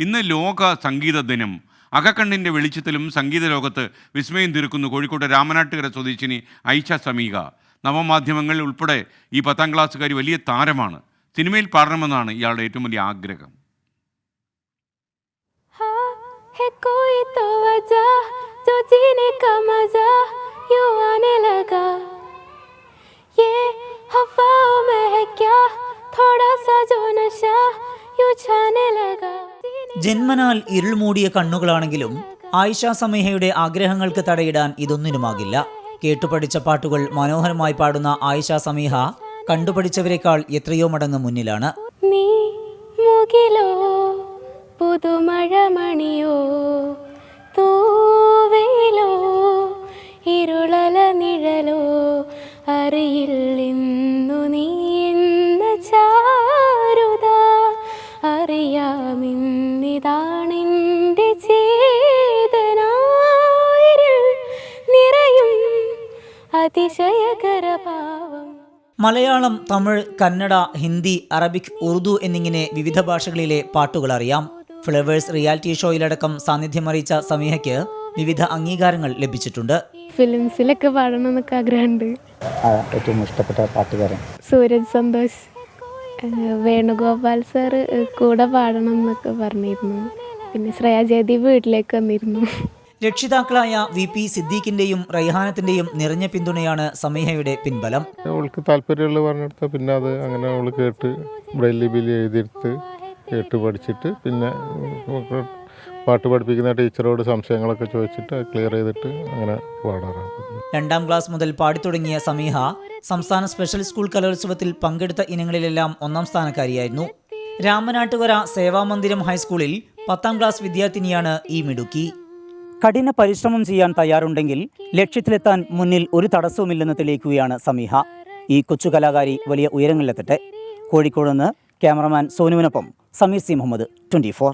ഇന്ന് ലോക സംഗീത ദിനം. അകക്കണ്ണിൻ്റെ വെളിച്ചത്തിലും സംഗീത ലോകത്ത് വിസ്മയം തീർക്കുന്നു കോഴിക്കോട് രാമനാട്ടുകര സ്വദേശിനി ഐഷ സമീക. നവമാധ്യമങ്ങൾ ഉൾപ്പെടെ ഈ 10ാം ക്ലാസ്സുകാരി വലിയ താരമാണ്. സിനിമയിൽ പാടണമെന്നാണ് ഇയാളുടെ ഏറ്റവും വലിയ ആഗ്രഹം. ജന്മനാൽ ഇരുൾ മൂടിയ കണ്ണുകളാണെങ്കിലും ആയിഷ സമീഹയുടെ ആഗ്രഹങ്ങൾക്ക് തടയിടാൻ ഇതൊന്നിനുമാകില്ല. കേട്ടുപഠിച്ച പാട്ടുകൾ മനോഹരമായി പാടുന്ന ആയിഷ സമീഹ കണ്ടുപഠിച്ചവരെക്കാൾ എത്രയോ മടങ്ങ് മുന്നിലാണ്. നീ മുകിലോ പുതുമഴമണിയോ തൂവേലോ ഇരുളല നിഴലോ അറിയില്ലെന്നു നീ എന്ന ചാരുത അറിയാമെന്നിതാണെൻ്റെ ചേതനായിരിൽ നിറയും അതിശയകരഭാവം. മലയാളം, തമിഴ്, കന്നഡ, ഹിന്ദി, അറബിക്, ഉറുദു എന്നിങ്ങനെ വിവിധ ഭാഷകളിലെ പാട്ടുകൾ അറിയാം. ഫ്ലവേഴ്സ് റിയാലിറ്റി ഷോയിലടക്കം സാന്നിധ്യമറിയിച്ച സമീഹയ്ക്ക് വിവിധ അംഗീകാരങ്ങൾ ലഭിച്ചിട്ടുണ്ട്. ഫിലിംസിലൊക്കെ പാടണം എന്നൊക്കെ ആഗ്രഹമുണ്ട്. ഏറ്റവും ഇഷ്ടപ്പെട്ട പാട്ടുകാരൻ സൂരജ് സന്തോഷ്, വേണുഗോപാൽ സാർ കൂടെ പാടണം എന്നൊക്കെ പറഞ്ഞിരുന്നു. പിന്നെ ശ്രേയ ജയദീപ് വീട്ടിലേക്ക് വന്നിരുന്നു. രക്ഷിതാക്കളായ VP സിദ്ദീഖിന്റെയും റൈഹാനത്തിന്റെയും നിറഞ്ഞ പിന്തുണയാണ് സമീഹയുടെ പിൻബലം. അവൾക്ക് താല്പര്യമുള്ള പറഞ്ഞെടുത്താൽ പിന്നെ അത് അങ്ങനെ അവൾ കേട്ട് ബ്രെയിൽ ലിപിയിൽ എഴുതിയെടുത്ത് കേട്ട് പഠിച്ചിട്ട് പിന്നെ പാട്ട് പഠിപ്പിക്കുന്ന ടീച്ചറോട് സംശയങ്ങളൊക്കെ ചോദിച്ചിട്ട് ക്ലിയർ ചെയ്തിട്ട് അങ്ങനെ പാടാറാണ്. 2ാം ക്ലാസ് മുതൽ പാടിത്തുടങ്ങിയ സമീഹ സംസ്ഥാന സ്പെഷ്യൽ സ്കൂൾ കലോത്സവത്തിൽ പങ്കെടുത്ത ഇനങ്ങളിലെല്ലാം 1ാം സ്ഥാനക്കാരിയായിരുന്നു. രാമനാട്ടുകര സേവാമന്ദിരം ഹൈസ്കൂളിൽ 10ാം ക്ലാസ് വിദ്യാർത്ഥിനിയാണ് ഈ മിടുക്കി. കഠിന പരിശ്രമം ചെയ്യാൻ തയ്യാറുണ്ടെങ്കിൽ ലക്ഷ്യത്തിലെത്താൻ മുന്നിൽ ഒരു തടസ്സവുമില്ലെന്ന് തെളിയിക്കുകയാണ് സമീഹ. ഈ കൊച്ചു കലാകാരി വലിയ ഉയരങ്ങളിലെത്തട്ടെ. കോഴിക്കോട് നിന്ന് ക്യാമറമാൻ സോനുവിനൊപ്പം സമീർ സി മുഹമ്മദ്, 24.